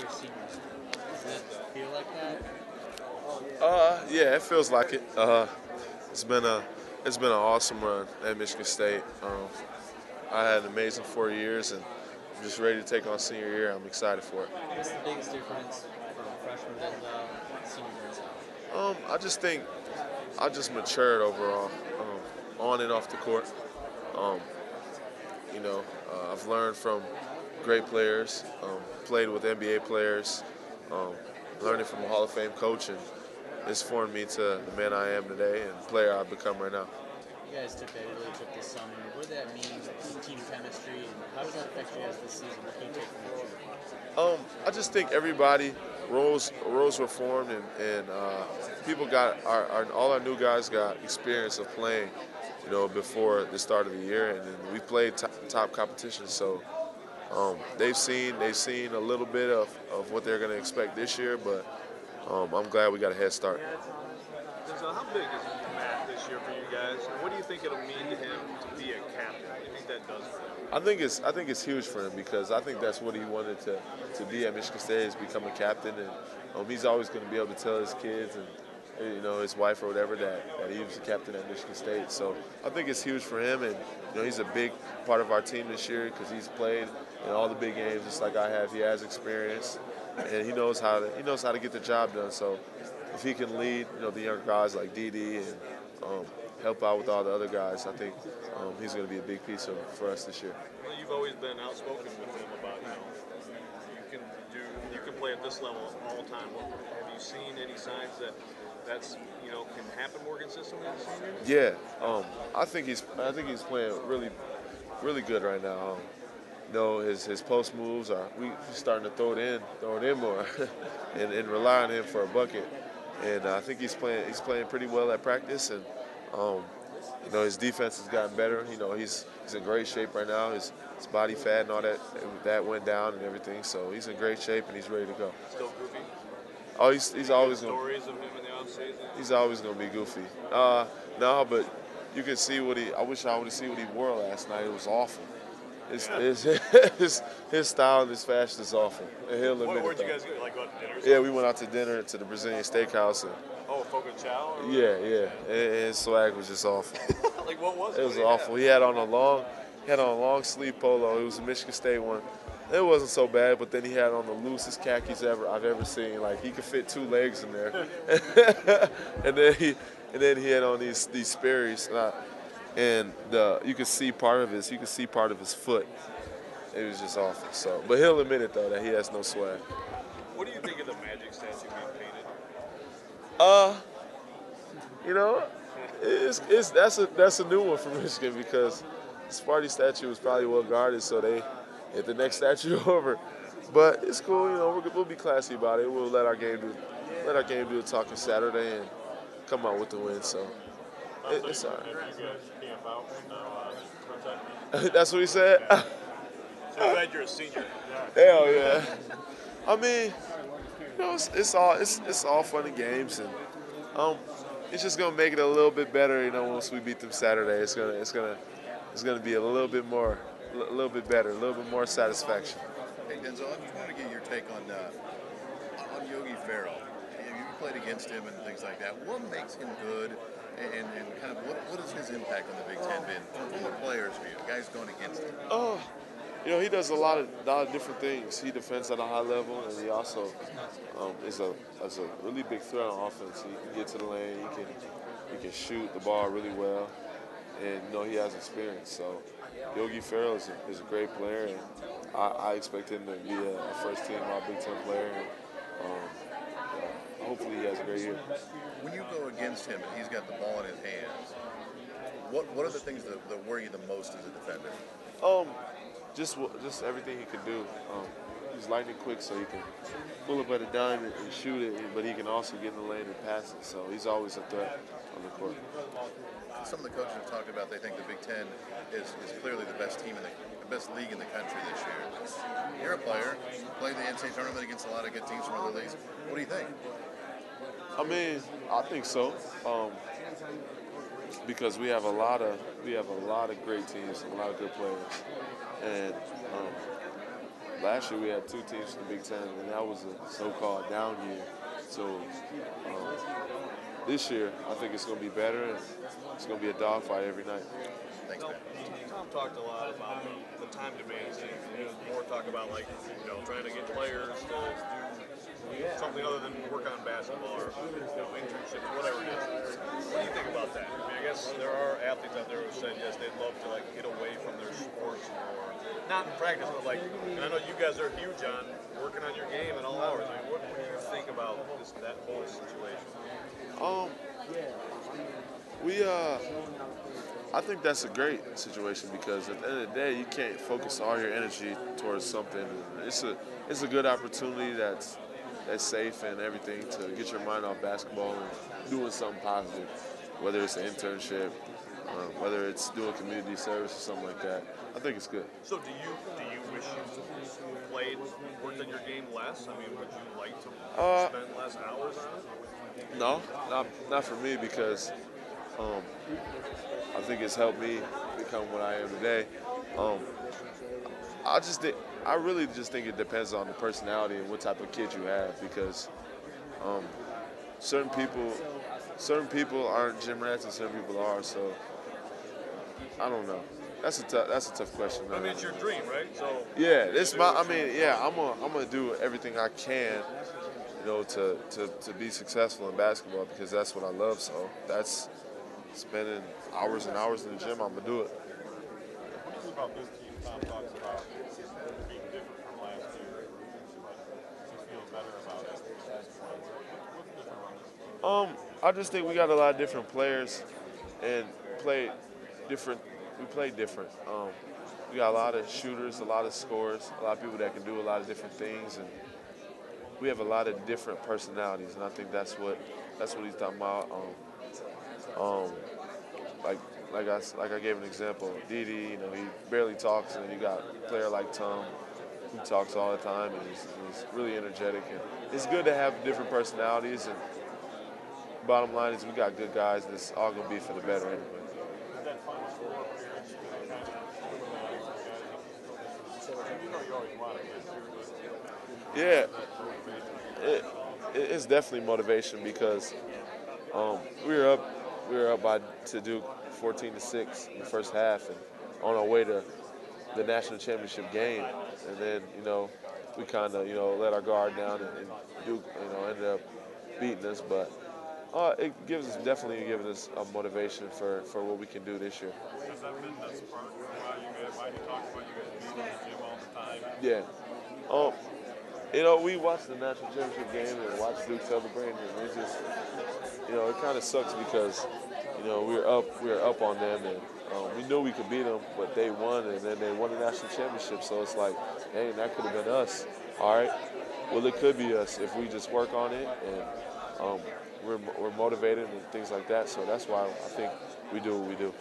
your senior year. Does it feel like that? Yeah, it feels like it. It's been a it's been an awesome run at Michigan State. I had an amazing 4 years, and I'm just ready to take on senior year. I'm excited for it. What's the biggest difference from freshman Denzel and senior Denzel? I just think I just matured overall, on and off the court. Um, I've learned from great players, played with NBA players, um, learning from a Hall of Fame coach, and it's formed me to the man I am today and the player I've become right now. You guys took that Italy trip this summer. What did that mean in team chemistry, and how does that affect you guys this season? What can you take from the trip? I just think everybody roles were formed, and people got all our new guys got experience of playing, before the start of the year, and then we played top competition. So they've seen a little bit of what they're going to expect this year, but I'm glad we got a head start. So how big is Matt this year for you guys? And what do you think it'll mean to him to be a captain? What do you think that does for him? I think it's huge for him because I think that's what he wanted to be at Michigan State, is become a captain, and he's always going to be able to tell his kids and his wife or whatever that he was the captain at Michigan State. So I think it's huge for him, and he's a big part of our team this year because he's played in all the big games just like I have. He has experience, and he knows how to get the job done. So if he can lead the younger guys like Didi and help out with all the other guys, I think he's going to be a big piece for us this year. Well, you've always been outspoken with him about you can play at this level all the time. Have you seen any signs that that's can happen more consistently this season? Yeah, I think he's playing really really good right now. His post moves are we're starting to throw it in more, and rely on him for a bucket. And I think he's playing pretty well at practice, and his defense has gotten better. He's in great shape right now. His body fat and all that went down and everything, so he's in great shape and he's ready to go. Still goofy. Oh, he's always going. Stories of him in the offseason. He's always going to be goofy. No, but you can see I wish I would have seen what he wore last night. It was awful. His style and his fashion is awful. And he'll admit Where'd you it, guys go? Like go out to dinner? yeah, we went out to dinner to the Brazilian steakhouse, and Oh, Fogo Chow? Or yeah, and his swag was just awful. Like what was it? It was awful. He had on a long sleeve polo. It was a Michigan State one. It wasn't so bad, but then he had on the loosest khakis I've ever seen. Like he could fit two legs in there. and then he had on these Sperry's, and you could see part of his foot. It was just awful. So, but he'll admit it though that he has no swag. What do you think of the Magic statue being painted? Uh, you know, that's a new one for Michigan because the Sparty statue was probably well guarded, so they hit the next statue over. But it's cool, we'll be classy about it. We'll let our game do the talking Saturday and come out with the win. So it's all right. That's what he said. So glad you're a senior. Hell yeah. I mean, it's all fun and games, and it's just gonna make it a little bit better. Once we beat them Saturday, it's gonna be a little bit better, a little bit more satisfaction. Hey Denzel, I just want to get your take on Yogi Ferrell. You played against him and things like that. What makes him good, and kind of what has his impact on the Big Ten been from the players for you, guys going against him? Oh, he does a lot of different things. He defends at a high level, and he also is a really big threat on offense. He can get to the lane. He can shoot the ball really well, and he has experience. So Yogi Ferrell is a great player, and I expect him to be a first team All Big Ten player. And hopefully he has a great year. When you go against him and he's got the ball in his hands, what are the things that worry you the most as a defender? Just everything he can do. He's lightning quick, so he can pull up at a dime and shoot it, but he can also get in the lane and pass it. So he's always a threat on the court. Some of the coaches have talked about they think the Big Ten is clearly the best team the best league in the country this year. You're a player. You played the NCAA tournament against a lot of good teams from other leagues. What do you think? I mean, I think so. Because we have a lot of great teams and a lot of good players, and last year we had 2 teams in the Big Ten, and that was a so-called down year. So this year, I think it's going to be better, and it's going to be a dogfight every night. Thanks, man. Tom talked a lot about the time demands. He was more talk about trying to get players to do something other than work on basketball or internships, whatever it is. What do you think about that? I mean, I guess there are athletes out there who said yes, they'd love to get away from their sports more, not in practice, but and I know you guys are huge on working on your game at all hours. I mean, what do you think about that whole situation? I think that's a great situation because at the end of the day, you can't focus all your energy towards something. It's a good opportunity that's safe and everything to get your mind off basketball and doing something positive, whether it's an internship, whether it's doing community service or something like that. I think it's good. So do you wish you worked on your game less? I mean, would you like to spend less hours on it? No, not for me because I think it's helped me become what I am today. I really just think it depends on the personality and what type of kid you have because certain people aren't gym rats and certain people are. So I don't know. That's a tough question. I mean, it's your dream, right? So yeah, I'm gonna do everything I can, to be successful in basketball because that's what I love. So that's spending hours and hours in the gym. I'm gonna do it. What is it about this team? Tom talks about being different from last year, but you feel better about it. What's different about this team? I just think we got a lot of different players and play different. We play different. We got a lot of shooters, a lot of scorers, a lot of people that can do a lot of different things, and we have a lot of different personalities. And I think that's what he's talking about. Like I gave an example, Didi, he barely talks, and then you got a player like Tom who talks all the time, and he's really energetic. And it's good to have different personalities, and bottom line is we got good guys, and it's all going to be for the better anyway. Yeah, it's definitely motivation because we were up by to Duke 14-6 in the first half and on our way to the national championship game, and then we kind of let our guard down and Duke ended up beating us, but it definitely gives us a motivation for what we can do this year. Has that been the spark why you talk about you guys being in the gym all the time? Yeah. We watched the national championship game and watched Duke celebrate, and it just, it kind of sucks because, we were up on them, and we knew we could beat them, but they won, and then they won the national championship. So it's like, hey, that could have been us. All right, well, it could be us if we just work on it, and we're motivated and things like that. So that's why I think we do what we do.